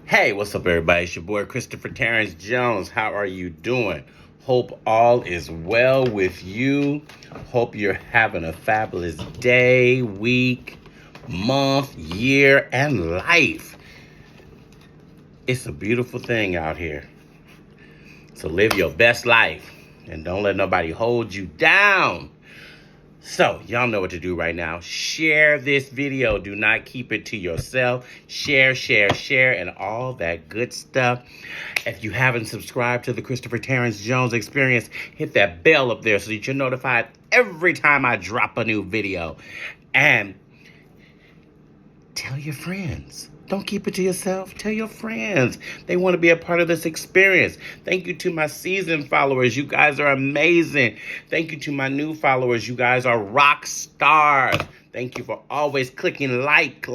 Hey, what's up, everybody? It's your boy, Christopher Terrence Jones. How are you doing? Hope all is well with you. Hope you're having a fabulous day, week, month, year, and life. It's a beautiful thing out here. So live your best life and don't let nobody hold you down. So, y'all know what to do right now. Share this video. Do not keep it to yourself. Share, and all that good stuff. If you haven't subscribed to the Christopher Terrence Jones Experience, hit that bell up there so that you're notified every time I drop a new video. And tell your friends. Don't keep it to yourself. Tell your friends. They want to be a part of this experience. Thank you to my seasoned followers. You guys are amazing. Thank you to my new followers. You guys are rock stars. Thank you for always clicking like.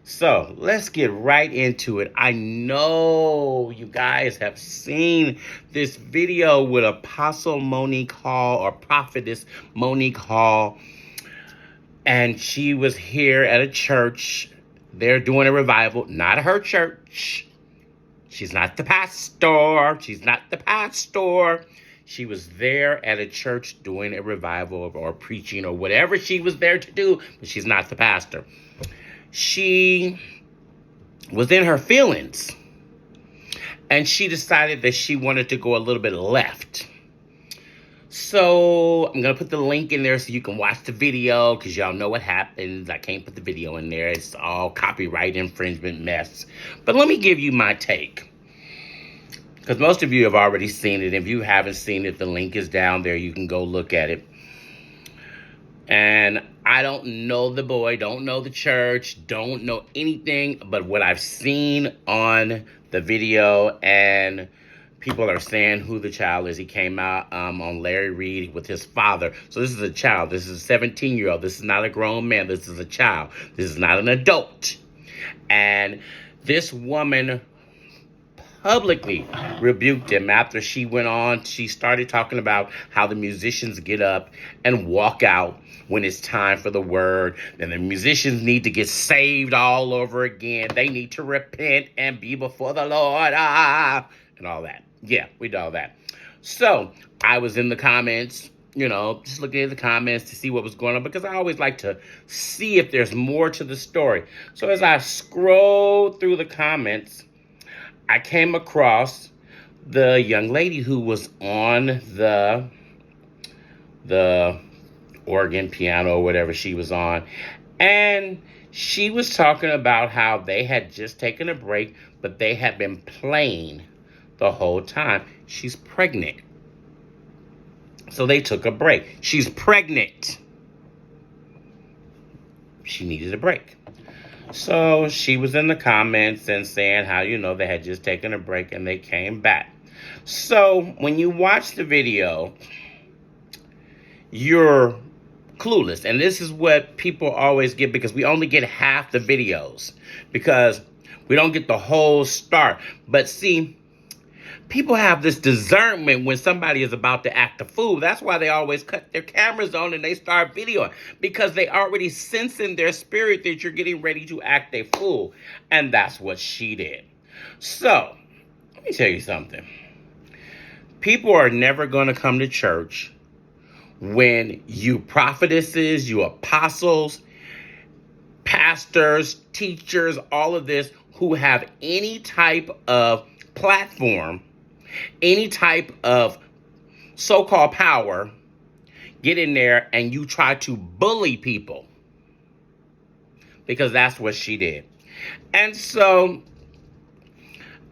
So let's get right into it. I know you guys have seen this video with Apostle Monique Hall or Prophetess Monique Hall. And she was here at a church. They're doing a revival, not her church. She's not the pastor. She was there at a church doing a revival or preaching or whatever she was there to do, but she's not the pastor. She was in her feelings, and she decided that she wanted to go a little bit left. So I'm going to put the link in there so you can watch the video because y'all know what happens. I can't put the video in there. It's all copyright infringement mess. But let me give you my take because most of you have already seen it. If you haven't seen it, the link is down there. You can go look at it. And I don't know the boy, don't know the church, don't know anything but what I've seen on the video, and people are saying who the child is. He came out on Larry Reed with his father. So this is a child. This is a 17-year-old. This is not a grown man. This is a child. This is not an adult. And this woman publicly rebuked him after she went on. She started talking about how the musicians get up and walk out when it's time for the word. And the musicians need to get saved all over again. They need to repent and be before the Lord. And all that. Yeah, we did all that. So I was in the comments, just looking at the comments to see what was going on because I always like to see if there's more to the story. So as I scrolled through the comments, I came across the young lady who was on the organ, piano, or whatever she was on. And she was talking about how they had just taken a break, but they had been playing the whole time. She's pregnant. So they took a break. She's pregnant. She needed a break. So she was in the comments and saying how, they had just taken a break and they came back. So when you watch the video, you're clueless. And this is what people always get because we only get half the videos because we don't get the whole start. But see, people have this discernment when somebody is about to act a fool. That's why they always cut their cameras on and they start videoing because they already sense in their spirit that you're getting ready to act a fool. And that's what she did. So, let me tell you something. People are never going to come to church when you prophetesses, you apostles, pastors, teachers, all of this who have any type of platform, any type of so-called power, get in there and you try to bully people because that's what she did. And so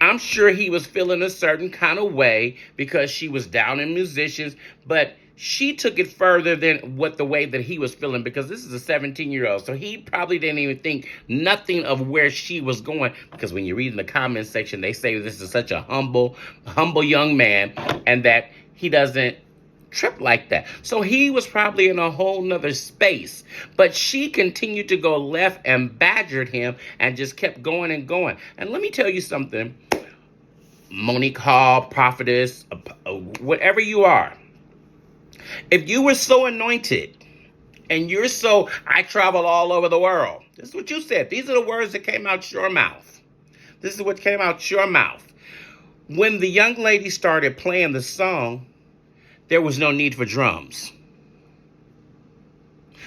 I'm sure he was feeling a certain kind of way because she was down in musicians, but she took it further than the way that he was feeling because this is a 17-year-old. So he probably didn't even think nothing of where she was going because when you read in the comment section, they say this is such a humble young man and that he doesn't trip like that. So he was probably in a whole nother space. But she continued to go left and badgered him and just kept going and going. And let me tell you something, Monique Hall, prophetess, whatever you are, if you were so anointed and you're so, I travel all over the world. This is what you said. These are the words that came out your mouth. This is what came out your mouth. When the young lady started playing the song, there was no need for drums.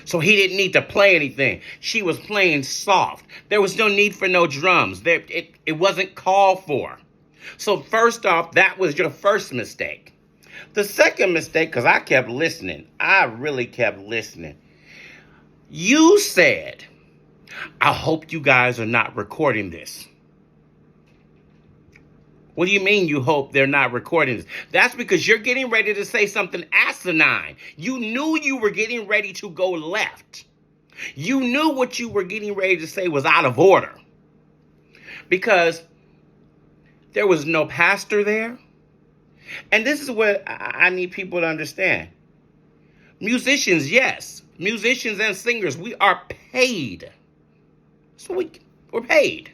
So he didn't need to play anything. She was playing soft. There was no need for no drums. It wasn't called for. So first off, that was your first mistake. The second mistake, because I kept listening. I really kept listening. You said, I hope you guys are not recording this. What do you mean you hope they're not recording this? That's because you're getting ready to say something asinine. You knew you were getting ready to go left. You knew what you were getting ready to say was out of order. Because there was no pastor there. And this is what I need people to understand. Musicians, yes. Musicians and singers, we are paid. So we're paid.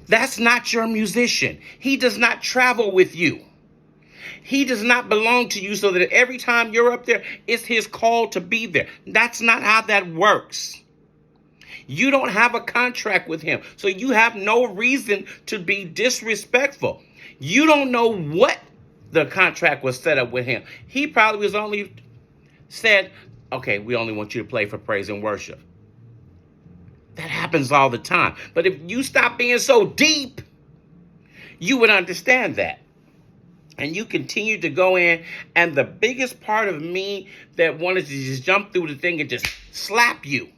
That's not your musician. He does not travel with you. He does not belong to you so that every time you're up there, it's his call to be there. That's not how that works. You don't have a contract with him, so you have no reason to be disrespectful. You don't know what the contract was set up with him. He probably was only said, okay, we only want you to play for praise and worship. That happens all the time. But if you stop being so deep, you would understand that. And you continue to go in. And the biggest part of me that wanted to just jump through the thing and just slap you.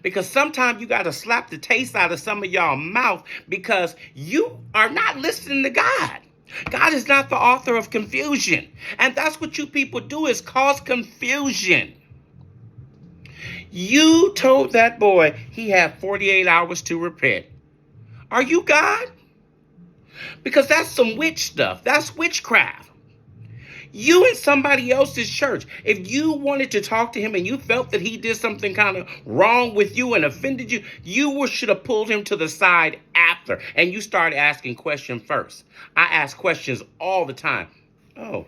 Because sometimes you got to slap the taste out of some of y'all mouth because you are not listening to God. God is not the author of confusion. And that's what you people do, is cause confusion. You told that boy he had 48 hours to repent. Are you God? Because that's some witch stuff. That's witchcraft. You and somebody else's church, if you wanted to talk to him and you felt that he did something kind of wrong with you and offended you, you should have pulled him to the side after. And you started asking questions first. I ask questions all the time. Oh,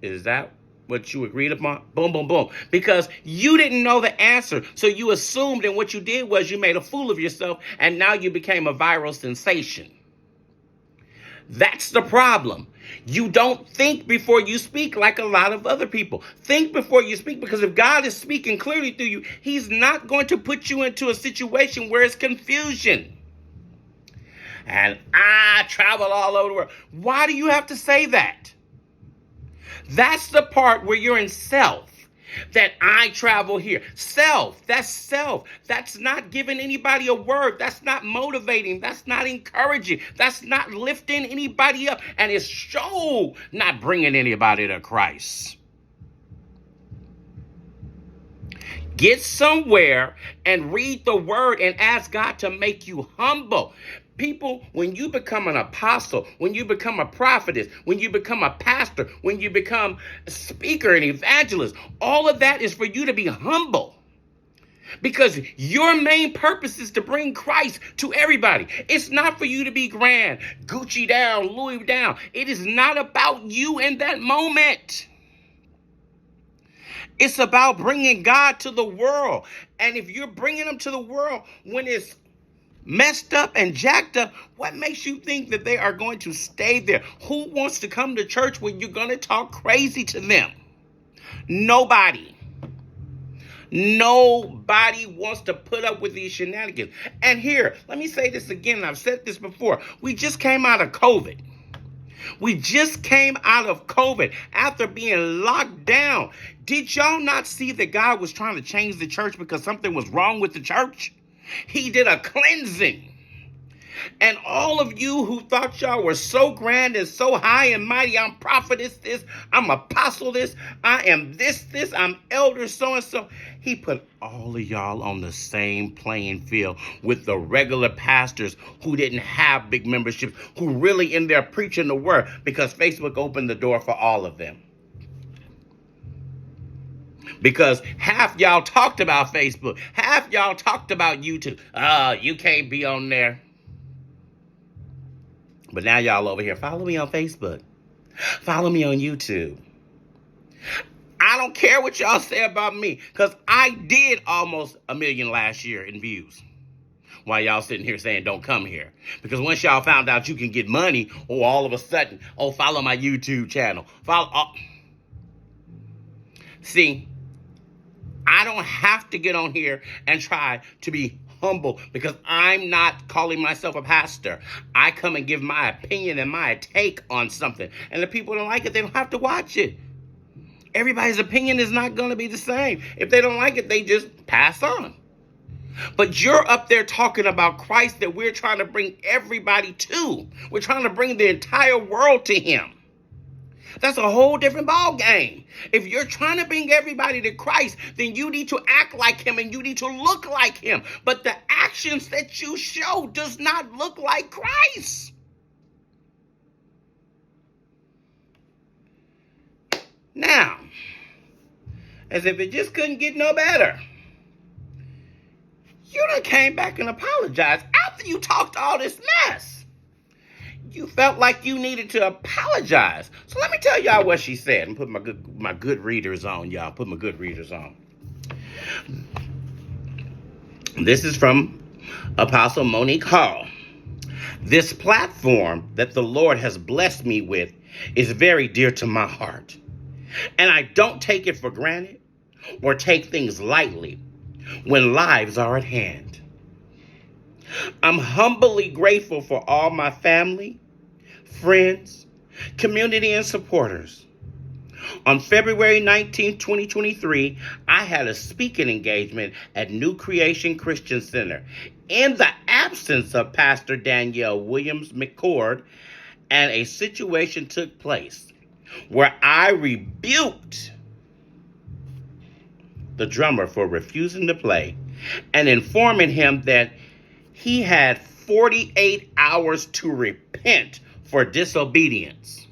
is that what you agreed upon? Boom, boom, boom. Because you didn't know the answer. So you assumed, and what you did was you made a fool of yourself, and now you became a viral sensation. That's the problem. You don't think before you speak like a lot of other people. Think before you speak, because if God is speaking clearly through you, he's not going to put you into a situation where it's confusion. And I travel all over the world. Why do you have to say that? That's the part where you're in self. That I travel here. Self. That's self. That's not giving anybody a word. That's not motivating. That's not encouraging. That's not lifting anybody up. And it's so not bringing anybody to Christ. Get somewhere and read the word and ask God to make you humble. People, when you become an apostle, when you become a prophetess, when you become a pastor, when you become a speaker and evangelist, all of that is for you to be humble. Because your main purpose is to bring Christ to everybody. It's not for you to be grand, Gucci down, Louis down. It is not about you in that moment. It's about bringing God to the world. And if you're bringing him to the world when it's messed up and jacked up, what makes you think that they are going to stay there? Who wants to come to church when you're going to talk crazy to them? Nobody. Nobody wants to put up with these shenanigans. And here, let me say this again, and I've said this before. We just came out of COVID. We just came out of COVID after being locked down. Did y'all not see that God was trying to change the church because something was wrong with the church? He did a cleansing. And all of you who thought y'all were so grand and so high and mighty, I'm prophetess this, I'm apostle this, I am this, I'm elder so-and-so. He put all of y'all on the same playing field with the regular pastors who didn't have big memberships, who really in there preaching the word, because Facebook opened the door for all of them. Because half y'all talked about Facebook. Half y'all talked about YouTube. You can't be on there. But now y'all over here, follow me on Facebook. Follow me on YouTube. I don't care what y'all say about me, because I did almost 1 million last year in views. while y'all sitting here saying don't come here. Because once y'all found out you can get money, all of a sudden, follow my YouTube channel. See, I don't have to get on here and try to be humble because I'm not calling myself a pastor. I come and give my opinion and my take on something. And if people don't like it, they don't have to watch it. Everybody's opinion is not going to be the same. If they don't like it, they just pass on. But you're up there talking about Christ that we're trying to bring everybody to. We're trying to bring the entire world to him. That's a whole different ball game. If you're trying to bring everybody to Christ, then you need to act like him and you need to look like him. But the actions that you show does not look like Christ. Now, as if it just couldn't get no better, you done came back and apologized after you talked all this mess. You felt like you needed to apologize. So let me tell y'all what she said. And put my good readers on, y'all. Put my good readers on. This is from Apostle Monique Hall. This platform that the Lord has blessed me with is very dear to my heart. And I don't take it for granted or take things lightly when lives are at hand. I'm humbly grateful for all my family, friends, community, and supporters. On February 19, 2023, I had a speaking engagement at New Creation Christian Center in the absence of Pastor Danielle Williams McCord, and a situation took place where I rebuked the drummer for refusing to play and informing him that he had 48 hours to repent for disobedience.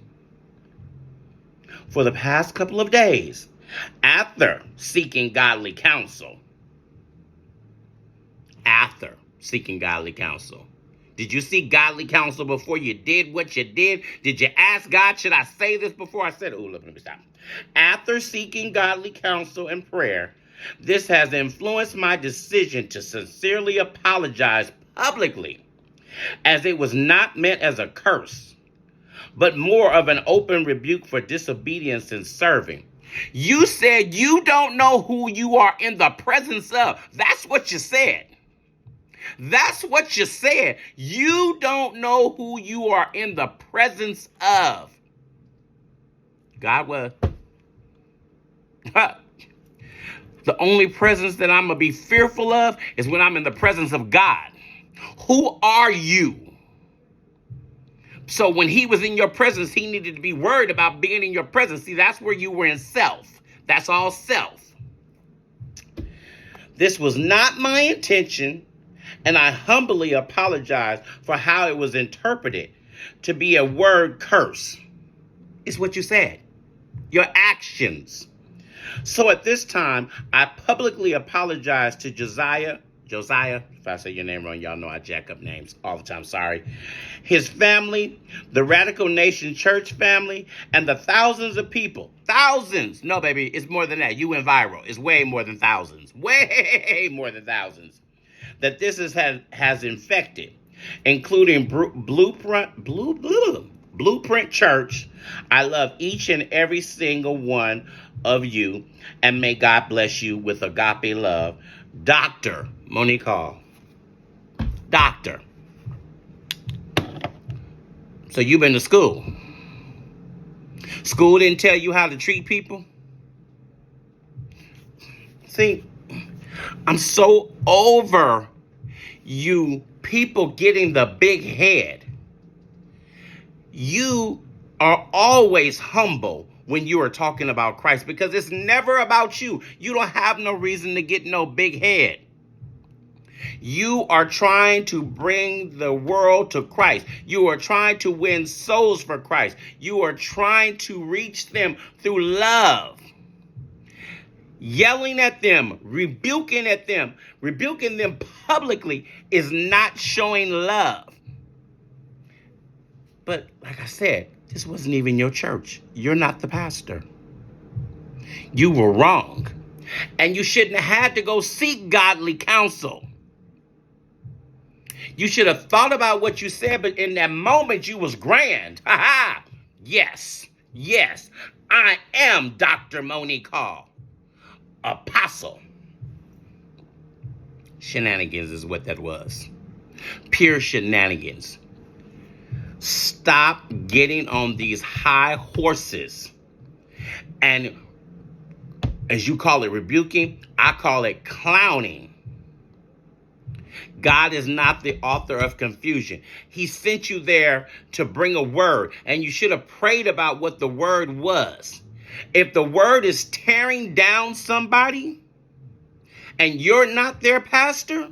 For the past couple of days, after seeking godly counsel, did you seek godly counsel before you did what you did? Did you ask God, should I say this before I said it? Let me stop. After seeking godly counsel and prayer, this has influenced my decision to sincerely apologize publicly, as it was not meant as a curse, but more of an open rebuke for disobedience in serving. You said you don't know who you are in the presence of. That's what you said. That's what you said. You don't know who you are in the presence of. God was. The only presence that I'm going to be fearful of is when I'm in the presence of God. Who are you? So when he was in your presence, he needed to be worried about being in your presence. See, that's where you were in self. That's all self. This was not my intention, and I humbly apologize for how it was interpreted to be a word curse. It's what you said. Your actions. So at this time, I publicly apologize to Josiah, if I say your name wrong, y'all know I jack up names all the time, sorry. His family, the Radical Nation Church family, and the thousands of people. Thousands. No, baby, it's more than that. You went viral. It's way more than thousands. Way more than thousands. That this has infected, including Blueprint Church. I love each and every single one of you, and may God bless you with agape love. Dr. Monique Hall. Doctor. So you've been to school. School didn't tell you how to treat people? See, I'm so over you people getting the big head. You are always humble when you are talking about Christ, because it's never about you. You don't have no reason to get no big head. You are trying to bring the world to Christ. You are trying to win souls for Christ. You are trying to reach them through love. Yelling at them, rebuking them publicly is not showing love. But like I said, this wasn't even your church. You're not the pastor. You were wrong. And you shouldn't have had to go seek godly counsel. You should have thought about what you said, but in that moment you was grand. Ha ha. Yes. Yes. I am Dr. Monique Hall. Apostle. Shenanigans is what that was. Pure shenanigans. Stop getting on these high horses and, as you call it, rebuking, I call it clowning. God is not the author of confusion. He sent you there to bring a word, and you should have prayed about what the word was. If the word is tearing down somebody and you're not their pastor,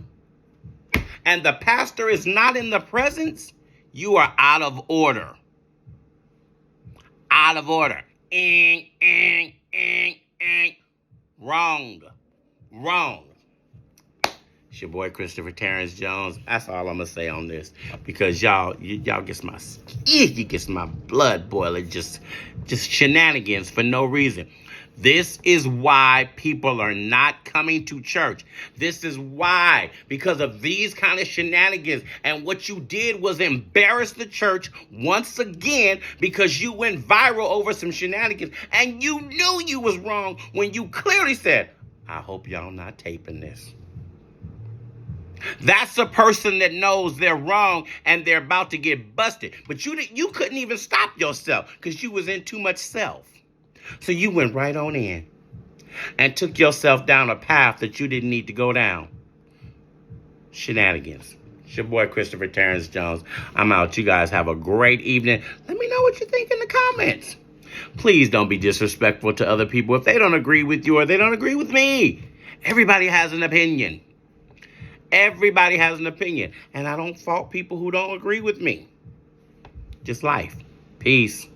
and the pastor is not in the presence, you are out of order. Out of order. Wrong. Wrong. It's your boy Christopher Terrence Jones. That's all I'm gonna say on this, because y'all gets my blood boiling. Just shenanigans for no reason. This is why people are not coming to church. This is why, because of these kind of shenanigans. And what you did was embarrass the church once again, because you went viral over some shenanigans, and you knew you was wrong when you clearly said, I hope y'all not taping this. That's a person that knows they're wrong and they're about to get busted. But you couldn't even stop yourself because you was in too much self. So you went right on in and took yourself down a path that you didn't need to go down. Shenanigans. It's your boy Christopher Terrence Jones. I'm out. You guys have a great evening. Let me know what you think in the comments. Please don't be disrespectful to other people if they don't agree with you or they don't agree with me. Everybody has an opinion. Everybody has an opinion. And I don't fault people who don't agree with me. Just life. Peace.